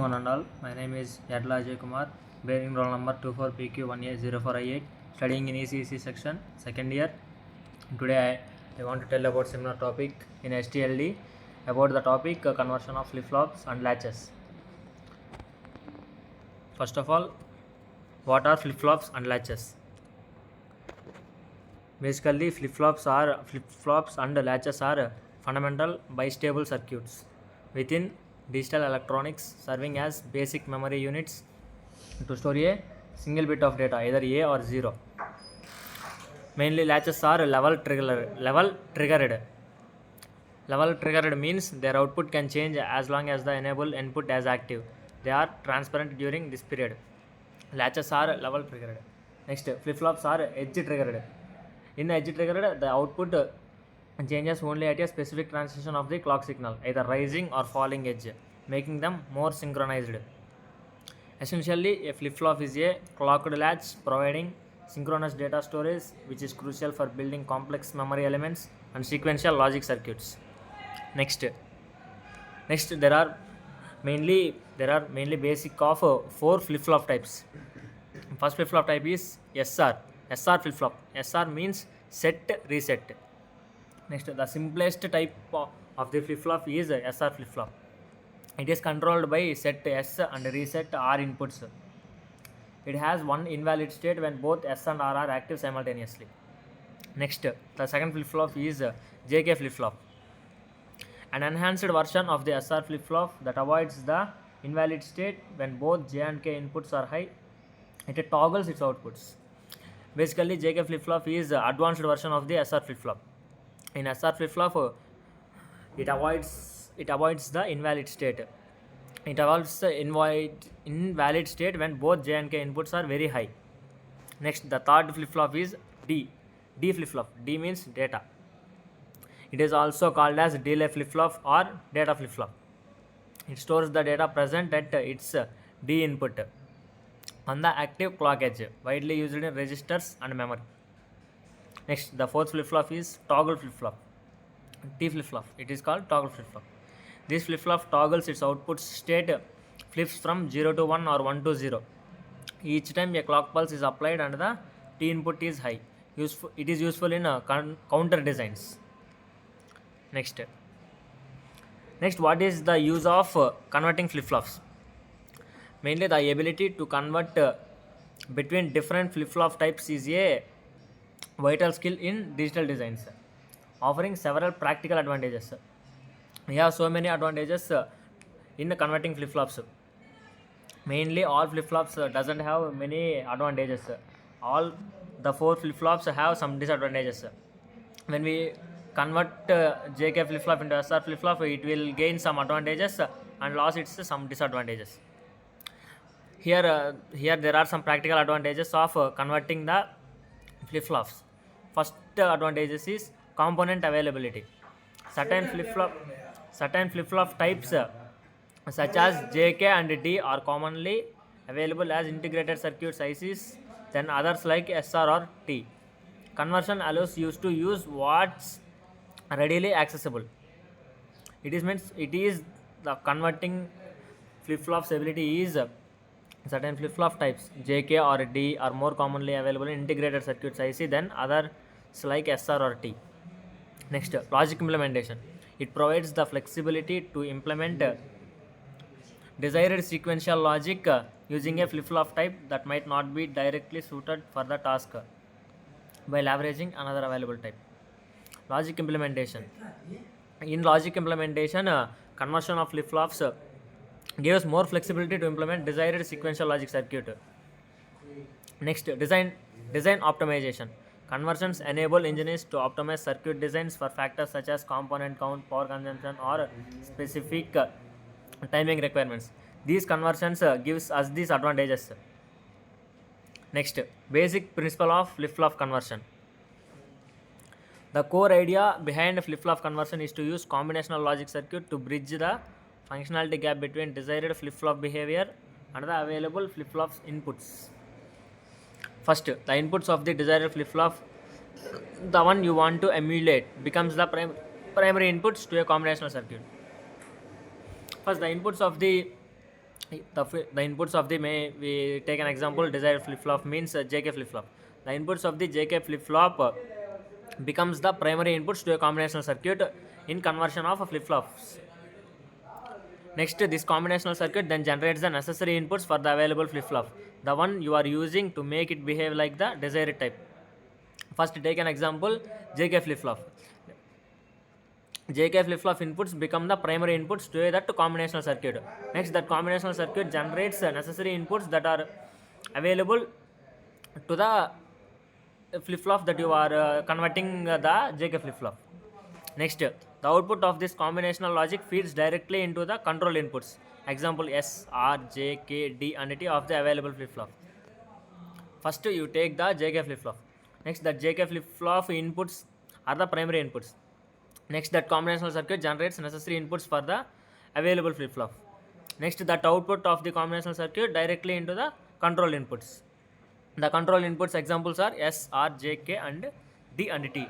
morning one and all. My name is Yadla Ajay Kumar, bearing roll number 24PQ1A04I8, studying in ECEC section, second year. Today I want to tell about seminar topic in STLD about the topic conversion of flip-flops and latches. First of all, what are flip-flops and latches? Basically, flip-flops and latches are fundamental bistable circuits within digital electronics, serving as basic memory units to store a single bit of data, either A or 0. Mainly latches are level triggered. Level triggered means their output can change as long as the enable input is active. They are transparent during this period. Latches are level triggered. Next, flip-flops are edge triggered. In edge triggered, the output changes only at a specific transition of the clock signal, either rising or falling edge, making them more synchronized. Essentially, a flip-flop is a clocked latch providing synchronous data storage, which is crucial for building complex memory elements and sequential logic circuits. Next there are mainly basic of 4 flip-flop types. First flip-flop type is SR flip-flop. SR means set reset. Next, the simplest type of the flip-flop is SR flip-flop. It is controlled by set S and reset R inputs. It has one invalid state when both S and R are active simultaneously. Next, the second flip-flop is JK flip-flop, an enhanced version of the SR flip-flop that avoids the invalid state when both J and K inputs are high. It toggles its outputs. Basically, JK flip-flop is advanced version of the SR flip-flop. In SR flip-flop, it avoids the invalid state. It avoids the invalid state when both J and K inputs are very high. Next, the third flip-flop is D flip-flop. D means data. It is also called as delay flip-flop or data flip-flop. It stores the data present at its D input on the active clock edge, widely used in registers and memory. Next, the fourth flip-flop is toggle flip-flop. T flip-flop. It is called toggle flip-flop. This flip-flop toggles its output state, flips from 0 to 1 or 1 to 0. Each time a clock pulse is applied and the T input is high. It is useful in counter designs. Next, what is the use of converting flip-flops? Mainly the ability to convert between different flip-flop types is a vital skill in digital designs, offering several practical advantages. We have so many advantages in converting flip-flops. Mainly all flip-flops doesn't have many advantages. All the 4 flip-flops have some disadvantages. When we convert JK flip-flop into SR flip-flop, it will gain some advantages and lose its some disadvantages. Here there are some practical advantages of converting the flip-flops. First advantages is component availability. Certain flip-flop types such as JK and D are commonly available as integrated circuits ICs than others like SR or T. Conversion allows you to use what's readily accessible. It is the converting flip-flops ability is certain flip-flop types JK or D are more commonly available in integrated circuits IC than others like SR or T. Next, logic implementation. It provides the flexibility to implement desired sequential logic using a flip-flop type that might not be directly suited for the task by leveraging another available type. Logic implementation. In logic implementation, conversion of flip-flops gives more flexibility to implement desired sequential logic circuit. Next, design optimization. Conversions enable engineers to optimize circuit designs for factors such as component count, power consumption, or specific timing requirements. These conversions gives us these advantages. Next, basic principle of flip-flop conversion. The core idea behind flip-flop conversion is to use combinational logic circuit to bridge the functionality gap between desired flip-flop behavior and the available flip-flops inputs. First, the inputs of the desired flip-flop, the one you want to emulate, becomes the primary inputs to a combinational circuit. First, the inputs of the The inputs of the we take an example. Desired flip flop means JK flip flop. The inputs of the JK flip flop becomes the primary inputs to a combinational circuit in conversion of flip flops. Next, this combinational circuit then generates the necessary inputs for the available flip flop, the one you are using to make it behave like the desired type. First, take an example, JK flip flop. JK flip flop inputs become the primary inputs to that combinational circuit. Next, that combinational circuit generates necessary inputs that are available to the flip flop that you are converting the JK flip flop. Next, the output of this combinational logic feeds directly into the control inputs. Example S, R, J, K, D and T of the available flip flop. First, you take the JK flip flop. Next, the JK flip flop inputs are the primary inputs. Next, that combinational circuit generates necessary inputs for the available flip flop. Next, that output of the combinational circuit directly into the control inputs. The control inputs examples are S, R, J, K and D and T.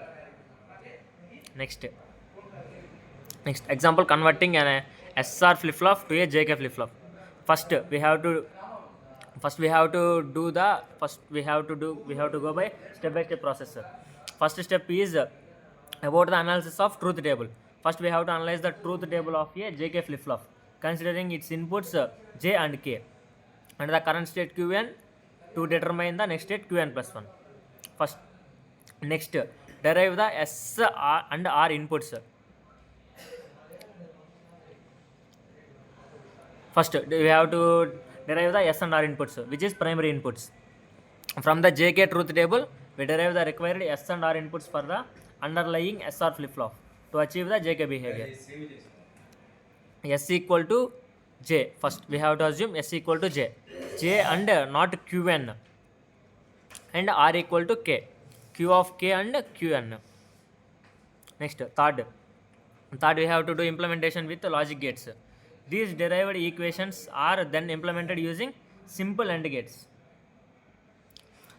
Next example, converting an SR flip flop to a JK flip flop. First we have to go by step process. First step is about the analysis of truth table. First we have to analyze the truth table of a JK flip flop considering its inputs J and K and the current state Qn to determine the next state Qn plus 1. First, next, derive the S and R inputs. First, we have to derive the S and R inputs, which is primary inputs. From the JK truth table, we derive the required S and R inputs for the underlying SR flip flop to achieve the JK behavior. S equal to J. First, we have to assume S equal to J. J and not Qn. And R equal to K. Q of K and Qn. Next, third we have to do implementation with logic gates. These derived equations are then implemented using simple AND gates.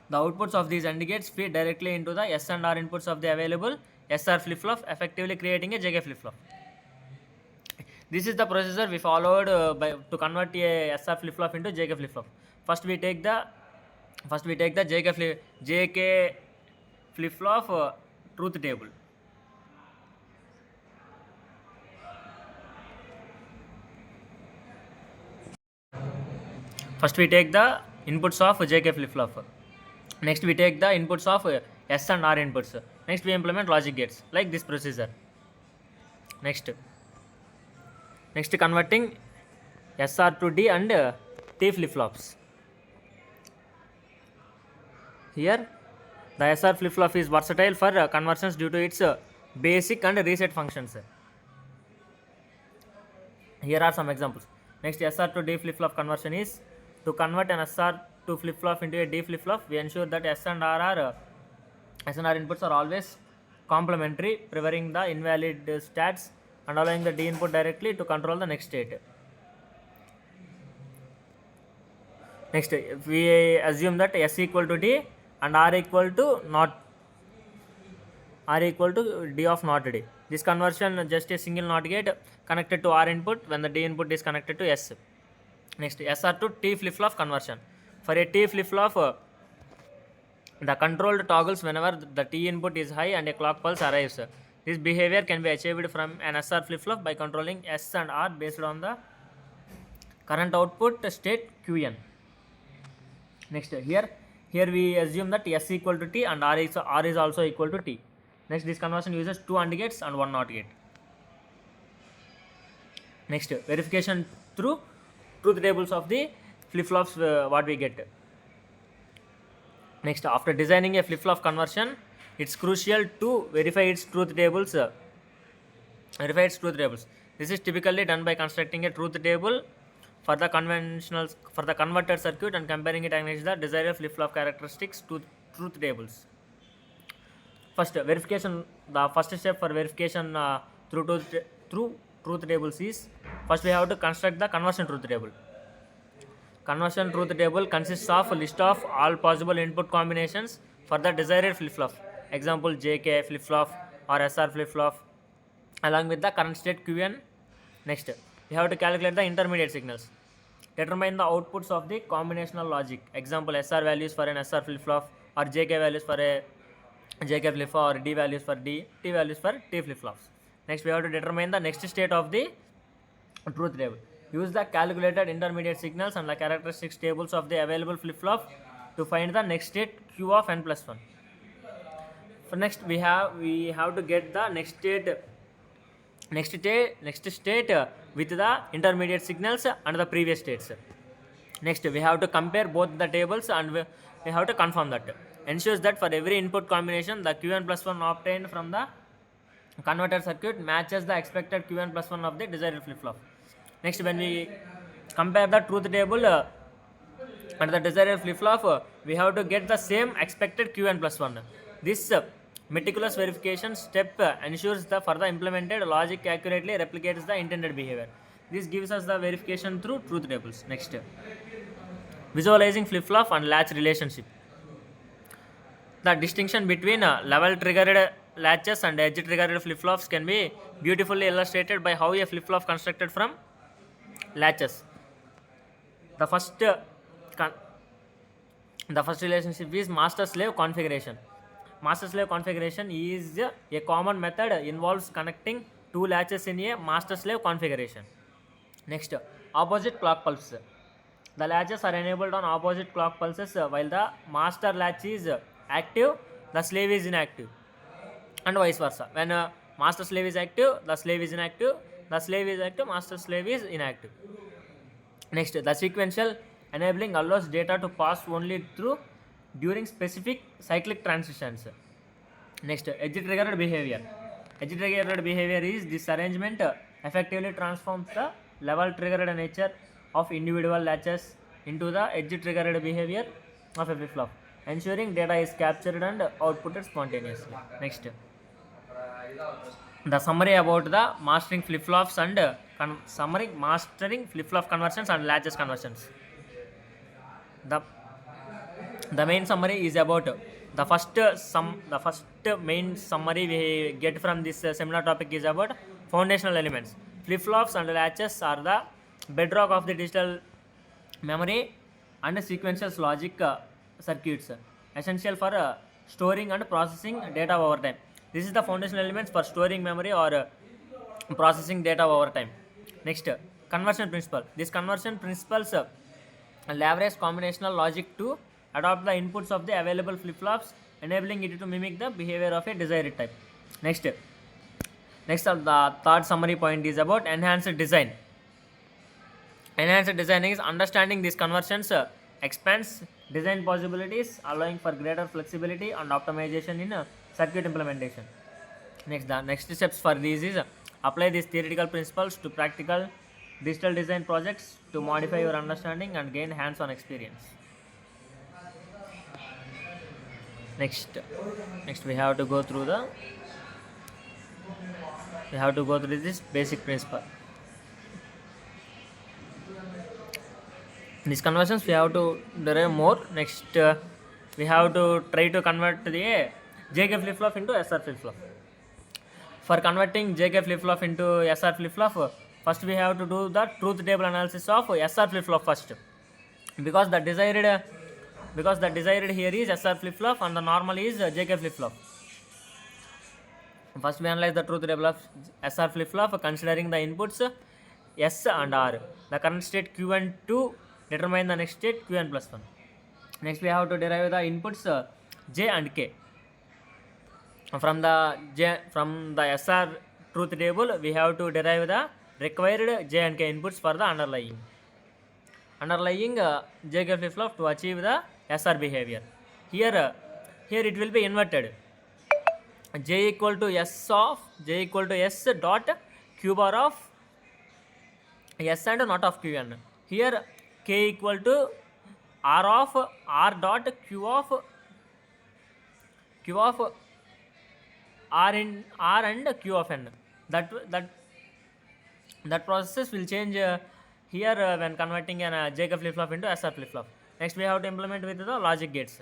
The outputs of these AND gates feed directly into the S and R inputs of the available SR flip flop, effectively creating a JK flip flop. This is the procedure we followed to convert a SR flip flop into JK flip flop. First we take the JK flip flop truth table. First we take the inputs of JK flip flop. Next we take the inputs of S and R inputs. Next we implement logic gates like this procedure. Next converting SR to D and T flip flops. Here the SR flip flop is versatile for conversions due to its basic and reset functions. Here are some examples. Next, SR to D flip flop conversion is to convert an SR to flip flop into a D flip flop. We ensure that S and R inputs are always complementary, preventing the invalid stats and allowing the D input directly to control the next state. Next, we assume that S equal to D and R equal to D of not D. This conversion just a single NOT gate connected to R input when the D input is connected to S. Next, SR to T flip flop conversion. For a T flip flop, the controlled toggles whenever the T input is high and a clock pulse arrives. This behavior can be achieved from an SR flip flop by controlling S and R based on the current output state Qn. Next, here we assume that S equal to T and R is also equal to T. Next, this conversion uses 2 AND gates and 1 NOT gate. Next, verification through truth tables of the flip flops what we get. Next, after designing a flip flop conversion, it's crucial to verify its truth tables. This is typically done by constructing a truth table for the converted circuit and comparing it against the desired flip flop characteristics to truth tables. First, verification. The first step for verification through truth tables is first we have to construct the conversion truth table. Conversion truth table consists of a list of all possible input combinations for the desired flip flop. Example, JK flip flop or SR flip flop along with the current state Qn. Next, we have to calculate the intermediate signals. Determine the outputs of the combinational logic. Example, SR values for an SR flip-flop, or JK values for a JK flip-flop, or D values for D, T values for T flip-flops. Next, we have to determine the next state of the truth table. Use the calculated intermediate signals and the characteristics tables of the available flip-flop to find the next state Q of n plus 1. For next, we have to get the next state with the intermediate signals and the previous states. Next, we have to compare both the tables, and we have to confirm that. Ensures that for every input combination, the Qn plus 1 obtained from the converter circuit matches the expected Qn plus 1 of the desired flip-flop. Next, when we compare the truth table and the desired flip-flop, we have to get the same expected Qn plus 1. This meticulous verification step ensures the further implemented logic accurately replicates the intended behavior. This gives us the verification through truth tables. Next, visualizing flip-flop and latch relationship. The distinction between level triggered latches and edge triggered flip-flops can be beautifully illustrated by how a flip-flop constructed from latches. The first relationship is master-slave configuration. Master-slave configuration is a common method, involves connecting two latches in a master-slave configuration. Next, opposite clock pulse. The latches are enabled on opposite clock pulses while the master latch is active, the slave is inactive, and vice versa. When master slave is active, the slave is inactive, the slave is active, master slave is inactive. Next, the sequential enabling allows data to pass only through during specific cyclic transitions. Next, edge triggered behavior. Edge triggered behavior is this arrangement effectively transforms the level triggered nature of individual latches into the edge triggered behavior of a flip-flop, ensuring data is captured and outputted spontaneously. Next, the summary about the mastering flip-flops and mastering flip-flop conversions and latches conversions. The main summary is about the first main summary we get from this seminar topic is about foundational elements. Flip-flops and latches are the bedrock of the digital memory and sequential logic circuits, essential for storing and processing data over time. This is the foundational elements for storing memory or processing data over time. Next, conversion principle. These conversion principles leverage combinational logic to adopt the inputs of the available flip-flops, enabling it to mimic the behavior of a desired type. Next, the third summary point is about enhanced design. Enhanced design is understanding these conversions expands design possibilities, allowing for greater flexibility and optimization in circuit implementation. Next, the next steps for these is apply these theoretical principles to practical digital design projects to modify your understanding and gain hands-on experience. Next we have to go through this basic principle. These conversions we have to derive more. Next, we have to try to convert the JK flip-flop into SR flip-flop. For converting JK flip-flop into SR flip-flop, first we have to do the truth table analysis of SR flip-flop first, because the desired here is SR flip-flop and the normal is JK flip-flop. First we analyze the truth table of SR flip-flop considering the inputs S and R, the current state Q1 to determine the next state Qn plus 1. Next we have to derive the inputs J and K. From the SR truth table we have to derive the required J and K inputs for the underlying JK flip-flop to achieve the SR behavior. Here it will be inverted. J equal to S dot Q bar of S and not of Qn. Here K equal to R dot Q of R and Q of N. That process will change here when converting an JK flip-flop into SR flip-flop. Next we have to implement with the logic gates.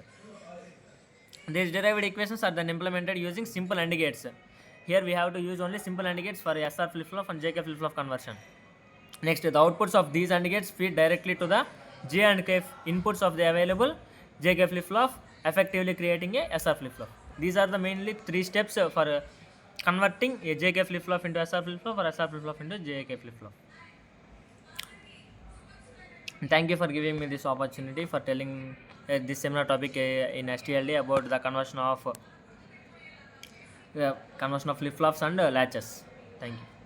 These derived equations are then implemented using simple AND gates. Here we have to use only simple AND gates for SR flip-flop and JK flip-flop conversion. Next, the outputs of these AND gates feed directly to the J and K inputs of the available JK flip-flop, effectively creating a SR flip-flop. These are the mainly 3 steps for converting a JK flip-flop into SR flip-flop or SR flip-flop into JK flip-flop. Thank you for giving me this opportunity for telling this seminar topic in STLD about the conversion of flip-flops and latches. Thank you.